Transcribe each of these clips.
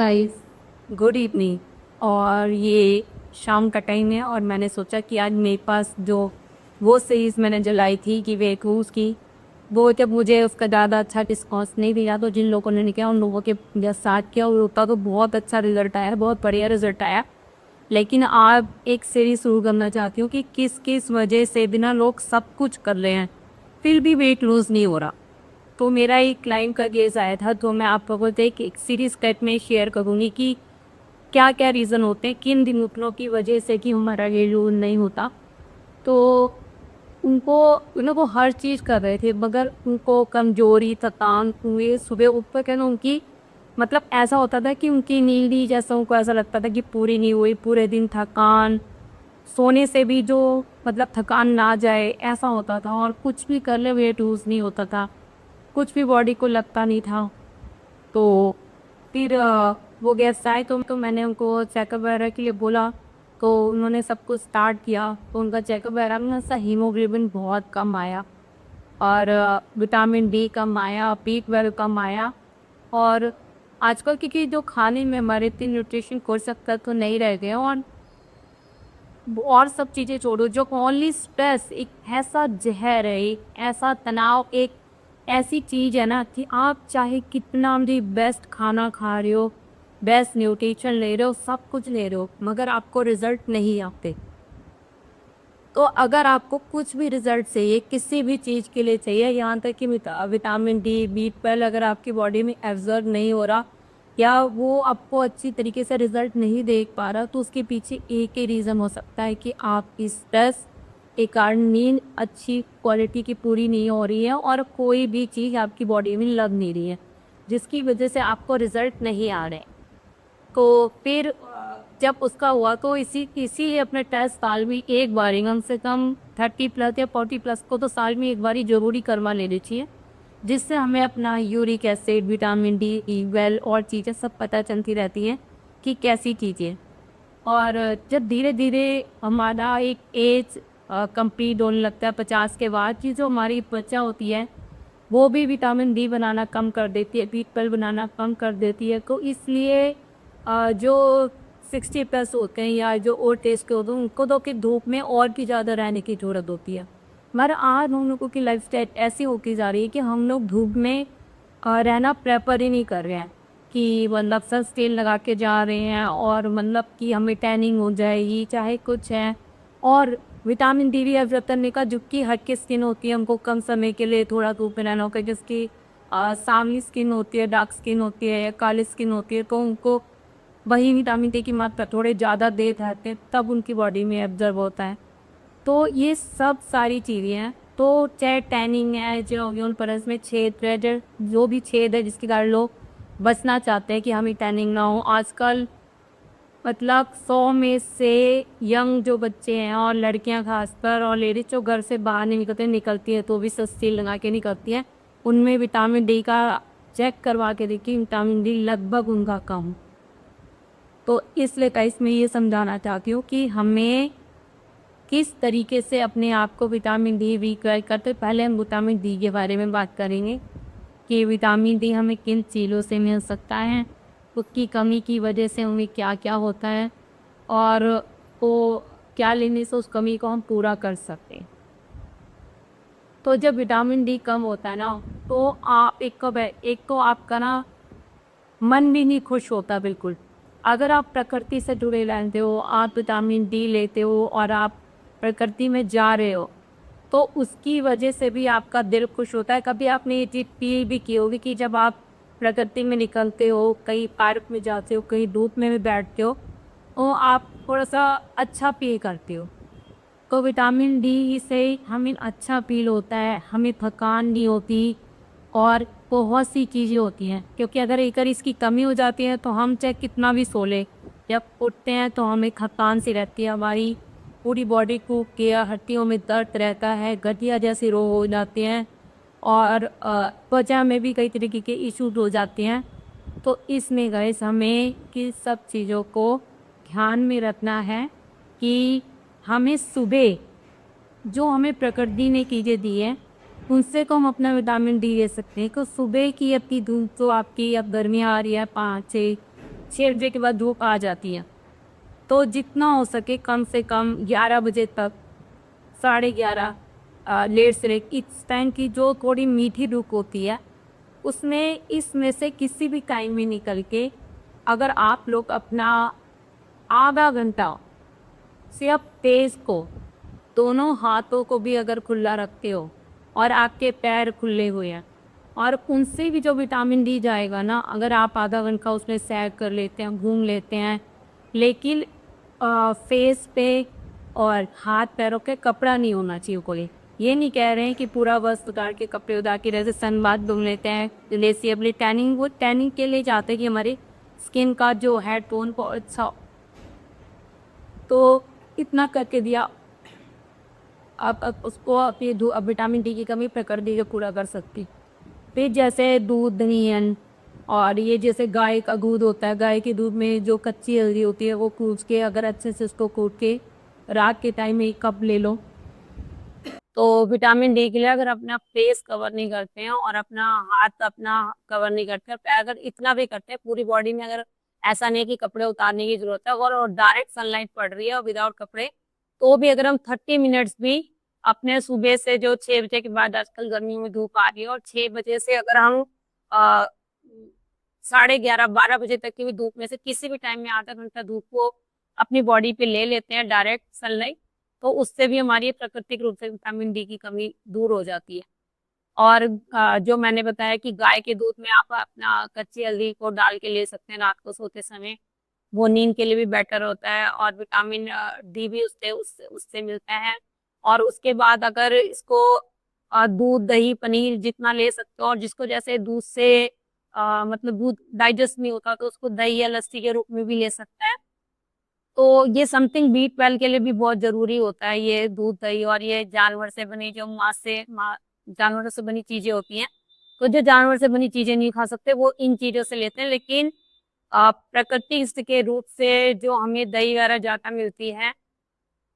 Guys, good evening. और ये शाम का टाइम है और मैंने सोचा कि आज मेरे पास जो वो सीरीज़ मैंने जलाई थी कि वे क्रूज़ की, वो जब मुझे उसका ज़्यादा अच्छा रिस्पॉन्स नहीं दिया तो जिन लोगों ने किया उन लोगों के साथ किया होता तो बहुत अच्छा रिजल्ट आया, बहुत बढ़िया रिजल्ट आया। लेकिन आप एक सीरीज शुरू करना चाहती हूँ कि किस किस वजह से बिना लोग सब कुछ कर रहे हैं फिर भी वेट लूज़ नहीं हो रहा। तो मेरा एक क्लाइंट का केस आया था, तो मैं आप लोगों को एक सीरीज टाइप में शेयर करूँगी कि क्या क्या रीज़न होते हैं किन दिनों की वजह से कि हमारा ये लूज नहीं होता। तो उनको वो हर चीज़ कर रहे थे मगर उनको कमजोरी थकान हुए सुबह उठ कर कहना उनकी मतलब ऐसा होता था कि उनकी नींद ही जैसा उनको ऐसा लगता था कि पूरी नहीं हुई, पूरे दिन थकान, सोने से भी जो मतलब थकान ना जाए ऐसा होता था और कुछ भी कर ले वेट लूज नहीं होता था, कुछ भी बॉडी को लगता नहीं था। तो फिर वो गेस्ट आए तो मैंने उनको चेकअप वगैरह के लिए बोला। तो उन्होंने सब कुछ स्टार्ट किया तो उनका चेकअप वगैरह में ना सा हीमोग्लोबिन बहुत कम आया और विटामिन डी कम आया, B12 कम आया। और आजकल क्योंकि जो खाने में हमारे इतने न्यूट्रिशन कोर्स तक तो नहीं रह गए और सब चीज़ें छोड़ो, जो ओनली स्ट्रेस एक ऐसा जहर है, एक ऐसा तनाव, एक ऐसी चीज़ है ना कि आप चाहे कितना भी बेस्ट खाना खा रहे हो, बेस्ट न्यूट्रिशन ले रहे हो, सब कुछ ले रहे हो, मगर आपको रिजल्ट नहीं आते। तो अगर आपको कुछ भी रिजल्ट चाहिए किसी भी चीज़ के लिए चाहिए, यहाँ तक कि विटामिन डी, B12 अगर आपकी बॉडी में एब्जॉर्ब नहीं हो रहा या वो आपको अच्छी तरीके से रिजल्ट नहीं देख पा रहा, तो उसके पीछे एक ही रीज़न हो सकता है कि आपकी स्ट्रेस के कारण नींद अच्छी क्वालिटी की पूरी नहीं हो रही है और कोई भी चीज़ आपकी बॉडी में लग नहीं रही है, जिसकी वजह से आपको रिजल्ट नहीं आ रहे हैं। तो फिर जब उसका हुआ तो इसी अपने टेस्ट साल में एक बार ही कम से कम 30+ या 40+ को तो साल में एक बार ही जरूरी करवा लेनी चाहिए, जिससे हमें अपना uric acid, vitamin D, well और चीज़ें सब पता चलती रहती हैं कि कैसी चीज़ें। और जब धीरे धीरे हमारा एक एज कंप्लीट होने लगता है 50 के बाद की जो हमारी त्वचा होती है वो भी विटामिन डी बनाना कम कर देती है, B12 बनाना कम कर देती है। तो इसलिए जो 60+ होते हैं या जो ओल्ड एज के होते हैं उनको तो कि धूप में और भी ज़्यादा रहने की ज़रूरत होती है। मगर आज हम लोगों की लाइफ स्टाइल ऐसी होती जा रही है कि हम लोग धूप में रहना प्रेफर ही नहीं कर रहे हैं कि मतलब सनस्क्रीन लगा के जा रहे हैं और मतलब कि हमें टैनिंग हो जाएगी चाहे कुछ है। और विटामिन डी भी अवरतन का जो कि हर की स्किन होती है हमको कम समय के लिए थोड़ा धूप में रहना होगा, जिसकी सांवली स्किन होती है, डार्क स्किन होती है या काली स्किन होती है, तो उनको वही विटामिन डी की मात्रा थोड़े ज़्यादा देर रहते हैं तब उनकी बॉडी में एब्जर्व होता है। तो ये सब सारी चीज़ें हैं। तो चाहे टैनिंग है, जो यौन परस में छेद है, जो भी छेद है जिसके कारण लोग बचना चाहते हैं कि हमें टैनिंग ना हो। आजकल मतलब 100 में से यंग जो बच्चे हैं और लड़कियां खासकर और लेडीज जो घर से बाहर नहीं निकलती हैं तो भी सस्ती लगा के निकलती हैं, उनमें विटामिन डी का चेक करवा के देखिए विटामिन डी लगभग उनका कम। तो इसलिए गाइस मैं ये समझाना चाहती हूँ कि हमें किस तरीके से अपने आप को विटामिन डी रिक्वायर करते। पहले हम विटामिन डी के बारे में बात करेंगे कि विटामिन डी हमें किन चीज़ों से मिल सकता है, उसकी कमी की वजह से हमें क्या क्या होता है और वो क्या लेने से उस कमी को हम पूरा कर सकते हैं। तो जब विटामिन डी कम होता है ना तो आप एक तो आपका ना मन भी नहीं खुश होता बिल्कुल। अगर आप प्रकृति से जुड़े रहते हो, आप विटामिन डी लेते हो और आप प्रकृति में जा रहे हो तो उसकी वजह से भी आपका दिल खुश होता है। कभी आपने ये चीज़ फील भी की होगी कि जब आप प्रकृति में निकलते हो, कहीं पार्क में जाते हो, कहीं धूप में भी बैठते हो, तो आप थोड़ा सा अच्छा फील करते हो। तो विटामिन डी से हमें अच्छा फील होता है, हमें थकान नहीं होती और बहुत सी चीज़ें होती हैं। क्योंकि अगर एक बार इसकी कमी हो जाती है तो हम चाहे कितना भी सो लें, जब उठते हैं तो हमें थकान सी रहती है, हमारी पूरी बॉडी को के हड्डियों में दर्द रहता है, गठिया जैसे रोग हो जाते हैं और त्वचा में भी कई तरीके के इश्यूज हो जाते हैं। तो इसमें गाइस हमें किन सब चीज़ों को ध्यान में रखना है कि हमें सुबह जो हमें प्रकृति ने चीज़ें दी है उनसे को हम अपना विटामिन डी ले सकते हैं। तो सुबह की अपनी धूप तो आपकी अब गर्मी आ रही है 5 से 6 बजे के बाद धूप आ जाती है। तो जितना हो सके कम से कम 11 बजे तक, 11:30 लेट से लेट इस टाइम की जो थोड़ी मीठी धूप होती है, उसमें इसमें से किसी भी टाइम में निकल के अगर आप लोग अपना आधा घंटा सिर्फ फेस को, दोनों हाथों को भी अगर खुला रखते हो और आपके पैर खुले हुए हैं और उनसे भी जो विटामिन डी जाएगा ना, अगर आप आधा घंटा उसमें सैर कर लेते हैं, घूम लेते हैं, लेकिन फेस पे और हाथ पैरों के कपड़ा नहीं होना चाहिए कोई। ये नहीं कह रहे हैं कि पूरा बस उतार के कपड़े उतार के जैसे सन बाथ धुल लेते हैं लेसियबली टैनिंग, वो टैनिंग के लिए चाहते हैं कि हमारी स्किन का जो है टोन को अच्छा, तो इतना करके दिया। अब उसको अपनी अब विटामिन डी की कमी प्रकृति जो पूरा कर सकती। फिर जैसे दूध, दही और ये जैसे गाय का दूध होता है, गाय के दूध में जो कच्ची हल्दी होती है वो कूच के अगर अच्छे से उसको कूट के रात के टाइम में 1 कप ले लो, तो विटामिन डी के लिए अगर अपना फेस कवर नहीं करते हैं और अपना हाथ अपना कवर नहीं करते, अगर इतना भी करते हैं पूरी बॉडी में, अगर ऐसा नहीं कि कपड़े उतारने की जरूरत है, और डायरेक्ट सनलाइट पड़ रही है और विदाउट कपड़े, तो भी अगर हम 30 मिनट्स भी अपने सुबह से जो 6 बजे के बाद, आजकल गर्मियों में धूप आ रही है, और 6 बजे से अगर हम 11:30 12 बजे तक की भी धूप में से किसी भी टाइम में आधा घंटा धूप को अपनी बॉडी पे ले लेते हैं डायरेक्ट सनलाइट, तो उससे भी हमारी प्राकृतिक रूप से विटामिन डी की कमी दूर हो जाती है। और जो मैंने बताया कि गाय के दूध में आप अपना कच्ची हल्दी को डाल के ले सकते हैं रात को सोते समय, वो नींद के लिए भी बेटर होता है और विटामिन डी भी उससे उससे उससे मिलता है। और उसके बाद अगर इसको दूध, दही, पनीर जितना ले सकते हो, और जिसको जैसे दूध से मतलब दूध डाइजेस्ट नहीं होता तो उसको दही या लस्सी के रूप में भी ले सकता है। तो ये समथिंग B12 के लिए भी बहुत जरूरी होता है, ये दूध, दही, और ये जानवर से बनी जो जानवरों से बनी चीजें होती हैं, तो जो जानवर से बनी चीजें नहीं खा सकते वो इन चीजों से लेते हैं, लेकिन प्राकृतिक के रूप से जो हमें दही वगैरह ज्यादा मिलती है,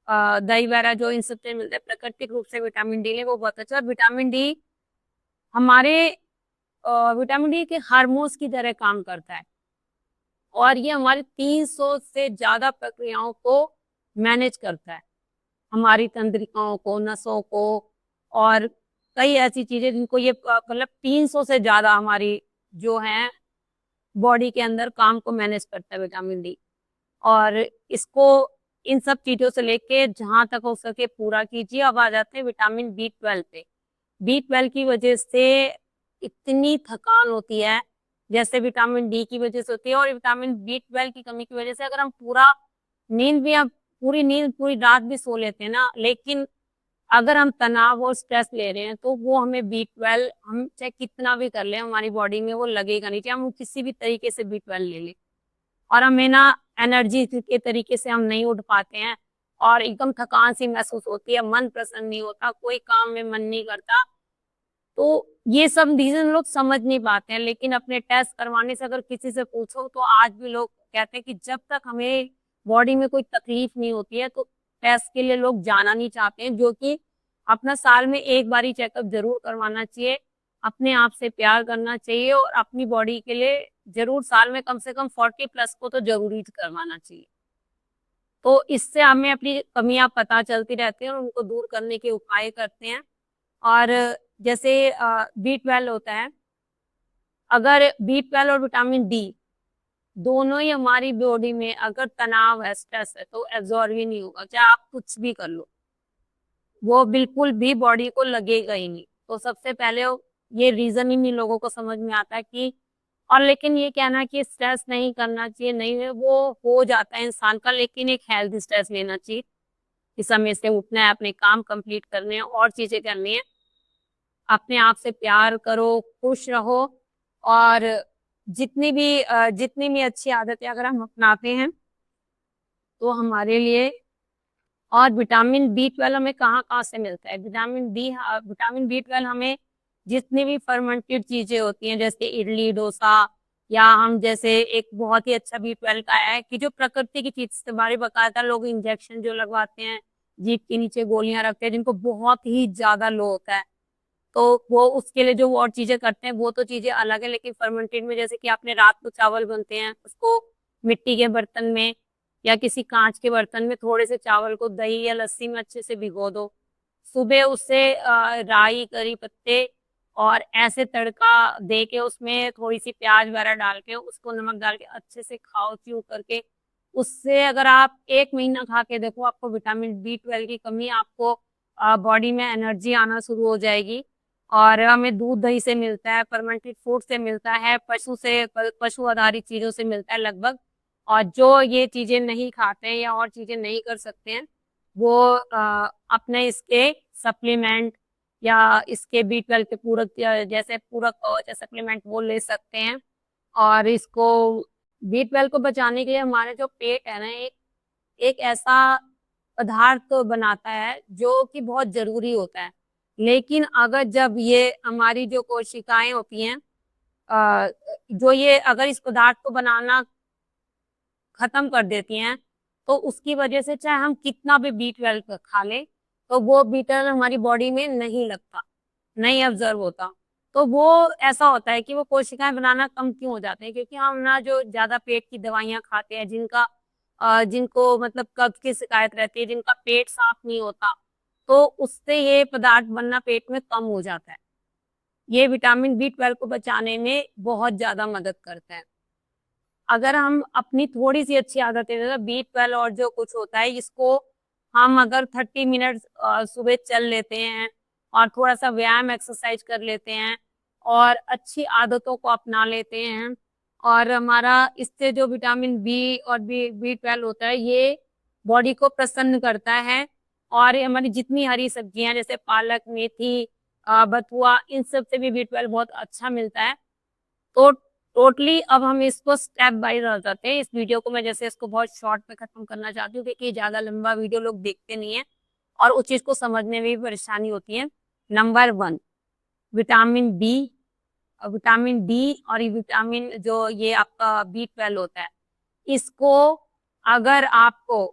दही वगैरह जो इन सबसे मिलते हैं प्राकृतिक रूप से विटामिन डी ले, वो बहुत अच्छा। विटामिन डी हमारे विटामिन डी के हार्मोन्स की तरह काम करता है और ये हमारे 300 से ज्यादा प्रक्रियाओं को मैनेज करता है, हमारी तंत्रिकाओं को, नसों को, और कई ऐसी चीजें जिनको ये मतलब 300 से ज्यादा हमारी जो है बॉडी के अंदर काम को मैनेज करता है विटामिन डी। और इसको इन सब चीजों से लेके जहां तक हो सके पूरा कीजिए। अब आ जाते हैं विटामिन B12 पे। B12 की वजह से इतनी थकान होती है जैसे विटामिन डी की वजह से होती है, और विटामिन B12 की कमी की वजह से अगर हम पूरी नींद पूरी रात भी सो लेते हैं ना, लेकिन अगर हम तनाव और स्ट्रेस ले रहे हैं तो वो हमें B12, हम चाहे कितना भी कर लें हमारी बॉडी में वो लगेगा नहीं, चाहे हम किसी भी तरीके से B12 ले लें, और हमें ना एनर्जी के तरीके से हम नहीं उठ पाते हैं और एकदम थकान सी महसूस होती है, मन प्रसन्न नहीं होता, कोई काम में मन नहीं करता। तो ये सब रीजन लोग समझ नहीं पाते हैं, लेकिन अपने टेस्ट करवाने से अगर किसी से पूछो तो आज भी लोग कहते हैं कि जब तक हमें बॉडी में कोई तकलीफ नहीं होती है तो टेस्ट के लिए लोग जाना नहीं चाहते हैं, जो कि अपना साल में एक बार ही चेकअप जरूर करवाना चाहिए, अपने आप से प्यार करना चाहिए और अपनी बॉडी के लिए जरूर साल में कम से कम 40+ को तो जरूरी करवाना चाहिए। तो इससे हमें अपनी कमियां पता चलती रहती हैं और उनको दूर करने के उपाय करते हैं। और जैसे B12 होता है, अगर B12 और विटामिन डी दोनों ही हमारी बॉडी में अगर तनाव है, स्ट्रेस है, तो एब्जॉर्ब ही नहीं होगा, चाहे आप कुछ भी कर लो, वो बिल्कुल भी बॉडी को लगेगा ही नहीं। तो सबसे पहले ये रीजन ही नहीं लोगों को समझ में आता कि, और लेकिन ये कहना कि स्ट्रेस नहीं करना चाहिए, नहीं है, वो हो जाता है इंसान का, लेकिन एक हेल्थी स्ट्रेस लेना चाहिए कि समय से उठना है, अपने काम कंप्लीट करने हैं और चीजें करनी है। अपने आप से प्यार करो, खुश रहो, और जितनी भी अच्छी आदतें अगर हम अपनाते हैं तो हमारे लिए। और विटामिन B12 हमें कहाँ कहाँ से मिलता है? विटामिन B12 हमें जितनी भी फर्मेंटेड चीजें होती हैं जैसे इडली, डोसा, या हम जैसे एक बहुत ही अच्छा B12 का है कि जो प्रकृति की चीज से हमारे बकायदा लोग इंजेक्शन जो लगवाते हैं, जीभ के नीचे गोलियां रखते हैं जिनको बहुत ही ज्यादा लो होता है, तो वो उसके लिए जो और चीजें करते हैं वो तो चीजें अलग है, लेकिन फर्मेंटेड में जैसे कि आपने रात को चावल बनते हैं उसको मिट्टी के बर्तन में या किसी कांच के बर्तन में थोड़े से चावल को दही या लस्सी में अच्छे से भिगो दो। सुबह उससे राई, करी पत्ते और ऐसे तड़का दे के उसमें थोड़ी सी प्याज वगैरह डाल के उसको नमक डाल के अच्छे से खाओ च्यू करके। उससे अगर आप 1 महीना खा के देखो, आपको विटामिन B12 की कमी, आपको बॉडी में एनर्जी आना शुरू हो जाएगी। और हमें दूध दही से मिलता है, फर्मेंटेड फूड से मिलता है, पशु आधारित चीजों से मिलता है लगभग। और जो ये चीजें नहीं खाते हैं या और चीजें नहीं कर सकते हैं, वो अपने इसके सप्लीमेंट या इसके B12 के पूरक जैसे पूरक कवच या सप्लीमेंट वो ले सकते हैं। और इसको B12 को बचाने के लिए हमारे जो पेट है ना, एक ऐसा पदार्थ बनाता है जो कि बहुत जरूरी होता है। लेकिन अगर जब ये हमारी जो कोशिकाएं होती हैं, जो ये अगर इस पदार्थ को बनाना खत्म कर देती हैं, तो उसकी वजह से चाहे हम कितना भी B12 खा लें, तो वो B12 हमारी बॉडी में नहीं लगता, नहीं ऑब्जर्व होता। तो वो ऐसा होता है कि वो कोशिकाएं बनाना कम क्यों हो जाते हैं, क्योंकि हम ना जो ज्यादा पेट की दवाइयां खाते हैं, जिनको मतलब कब्ज की शिकायत रहती है, जिनका पेट साफ नहीं होता, तो उससे ये पदार्थ बनना पेट में कम हो जाता है। ये विटामिन B12 को बचाने में बहुत ज्यादा मदद करता है। अगर हम अपनी थोड़ी सी अच्छी आदतें, जैसे B12 और जो कुछ होता है, इसको हम अगर 30 मिनट सुबह चल लेते हैं और थोड़ा सा व्यायाम एक्सरसाइज कर लेते हैं और अच्छी आदतों को अपना लेते हैं, और हमारा इससे जो विटामिन B और B12 होता है, ये बॉडी को प्रसन्न करता है। और ये हमारी जितनी हरी सब्जियां जैसे पालक, मेथी, बथुआ, इन सब से भी B12 बहुत अच्छा मिलता है। तो टोटली अब हम इसको स्टेप बाय जाते हैं। इस वीडियो को मैं जैसे इसको बहुत शॉर्ट में खत्म करना चाहती हूँ, क्योंकि ज्यादा लंबा वीडियो लोग देखते नहीं है और उस चीज को समझने में भी परेशानी होती है। Number 1, vitamin B, vitamin D और ये विटामिन जो ये आपका B12 होता है, इसको अगर आपको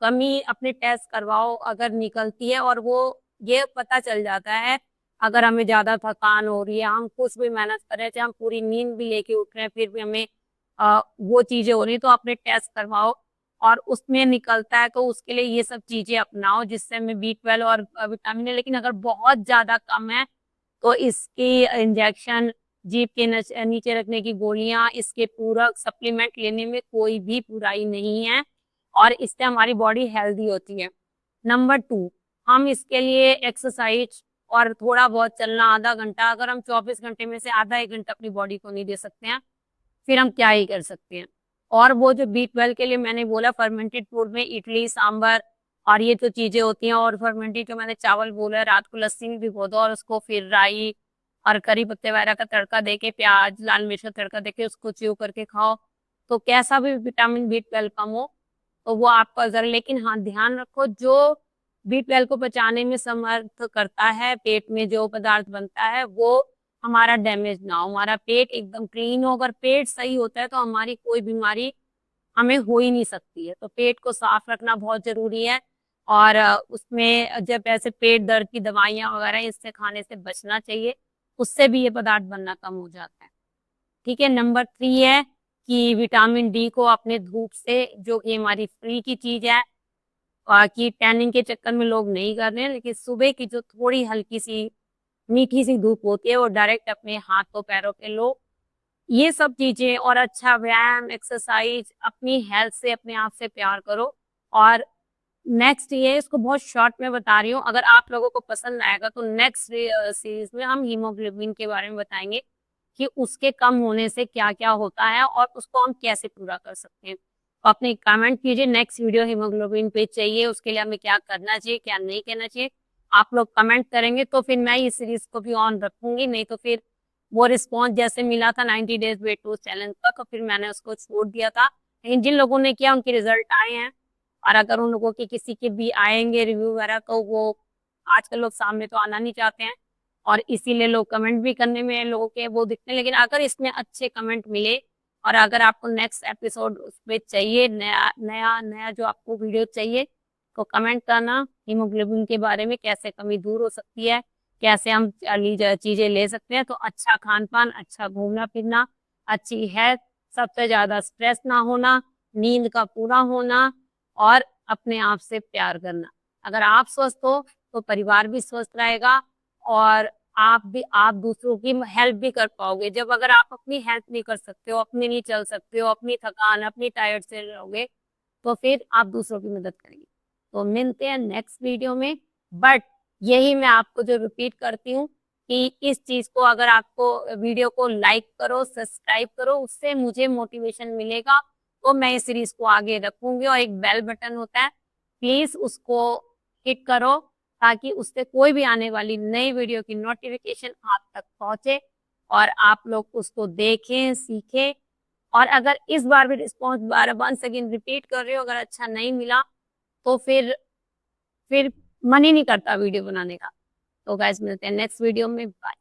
कमी अपने टेस्ट करवाओ अगर निकलती है, और वो ये पता चल जाता है अगर हमें ज्यादा थकान हो रही है, हम कुछ भी मेहनत कर रहे हैं, चाहे हम पूरी नींद भी लेके उठ रहे हैं, फिर भी हमें वो चीजें हो रही है, तो अपने टेस्ट करवाओ और उसमें निकलता है तो उसके लिए ये सब चीजें अपनाओ जिससे हमें B12 और विटामिन है। लेकिन अगर बहुत ज्यादा कम है तो इसकी इंजेक्शन, जीभ के नीचे रखने की गोलियां, इसके पूरक सप्लीमेंट लेने में कोई भी बुराई नहीं है और इससे हमारी बॉडी हेल्दी होती है। नंबर 2, हम इसके लिए एक्सरसाइज और थोड़ा बहुत चलना, आधा घंटा, अगर हम 24 घंटे में से आधा 1 घंटा अपनी बॉडी को नहीं दे सकते हैं, फिर हम क्या ही कर सकते हैं। और वो जो B12 के लिए मैंने बोला, फर्मेंटेड फूड में इडली, सांभर और ये जो चीजें होती हैं, और फर्मेंटेड जो मैंने चावल बोला, रात को लस्सी में भिगो दो और उसको फिर राई और करी पत्ते वगैरह का तड़का देके, प्याज लाल मिर्च का तड़का देके उसको च्यू करके खाओ, तो कैसा भी विटामिन B12 कम हो तो वो आपका जरूर। लेकिन हाँ, ध्यान रखो, जो B12 को बचाने में समर्थ करता है, पेट में जो पदार्थ बनता है वो हमारा डैमेज ना हो, हमारा पेट एकदम क्लीन हो। अगर पेट सही होता है तो हमारी कोई बीमारी हमें हो ही नहीं सकती है। तो पेट को साफ रखना बहुत जरूरी है। और उसमें जब ऐसे पेट दर्द की दवाइयां वगैरह इससे खाने से बचना चाहिए, उससे भी ये पदार्थ बनना कम हो जाता है। ठीक है। नंबर 3 है कि विटामिन डी को अपने धूप से, जो कि हमारी फ्री की चीज है, कि टैनिंग के चक्कर में लोग नहीं कर रहे हैं, लेकिन सुबह की जो थोड़ी हल्की सी मीठी सी धूप होती है वो डायरेक्ट अपने हाथों पैरों पे लो। ये सब चीजें और अच्छा व्यायाम, एक्सरसाइज, अपनी हेल्थ से, अपने आप से प्यार करो। और नेक्स्ट ये, इसको बहुत शॉर्ट में बता रही हूँ, अगर आप लोगों को पसंद आएगा तो नेक्स्ट सीरीज में हम हीमोग्लोबिन के बारे में बताएंगे कि उसके कम होने से क्या क्या होता है और उसको हम कैसे पूरा कर सकते हैं। तो अपने कमेंट कीजिए नेक्स्ट वीडियो हीमोग्लोबिन पे चाहिए, उसके लिए हमें क्या करना चाहिए, क्या नहीं करना चाहिए। आप लोग कमेंट करेंगे तो फिर मैं इस सीरीज को भी ऑन रखूंगी, नहीं तो फिर वो रिस्पॉन्स जैसे मिला था 90 डेज वेट लॉस चैलेंज का, तो फिर मैंने उसको छोड़ दिया था। लेकिन जिन लोगों ने किया उनके रिजल्ट आए हैं, और अगर उन लोगों के किसी के भी आएंगे रिव्यू वगैरह, तो वो आजकल लोग सामने तो आना नहीं चाहते हैं और इसीलिए लोग कमेंट भी करने में लोगों के वो दिखते हैं। लेकिन अगर इसमें अच्छे कमेंट मिले और अगर आपको नेक्स्ट एपिसोड उसमें चाहिए, नया नया नया जो आपको वीडियो चाहिए, तो कमेंट करना हीमोग्लोबिन के बारे में, कैसे कमी दूर हो सकती है, कैसे हम चीजें ले सकते हैं। तो अच्छा खान पान, अच्छा घूमना फिरना, अच्छी हेल्थ, सबसे ज्यादा स्ट्रेस ना होना, नींद का पूरा होना और अपने आप से प्यार करना। अगर आप स्वस्थ हो तो परिवार भी स्वस्थ रहेगा और आप दूसरों की हेल्प भी कर पाओगे। जब अगर आप अपनी हेल्प नहीं कर सकते हो, अपने नहीं चल सकते हो, अपनी थकान, अपनी टायर्ड से रहोगे, तो फिर आप दूसरों की मदद करेंगे। तो मिलते हैं नेक्स्ट वीडियो में। बट यही मैं आपको जो रिपीट करती हूँ कि इस चीज को, अगर आपको वीडियो को लाइक करो, सब्सक्राइब करो, उससे मुझे मोटिवेशन मिलेगा, तो मैं इस सीरीज को आगे रखूंगी। और एक बेल बटन होता है, प्लीज उसको हिट करो ताकि उससे कोई भी आने वाली नई वीडियो की नोटिफिकेशन आप तक पहुंचे और आप लोग उसको देखें, सीखें। और अगर इस बार भी रिस्पॉन्स बार वंस अगेन रिपीट कर रहे हो, अगर अच्छा नहीं मिला तो फिर मन ही नहीं करता वीडियो बनाने का। तो गाइस मिलते हैं नेक्स्ट वीडियो में। बाय।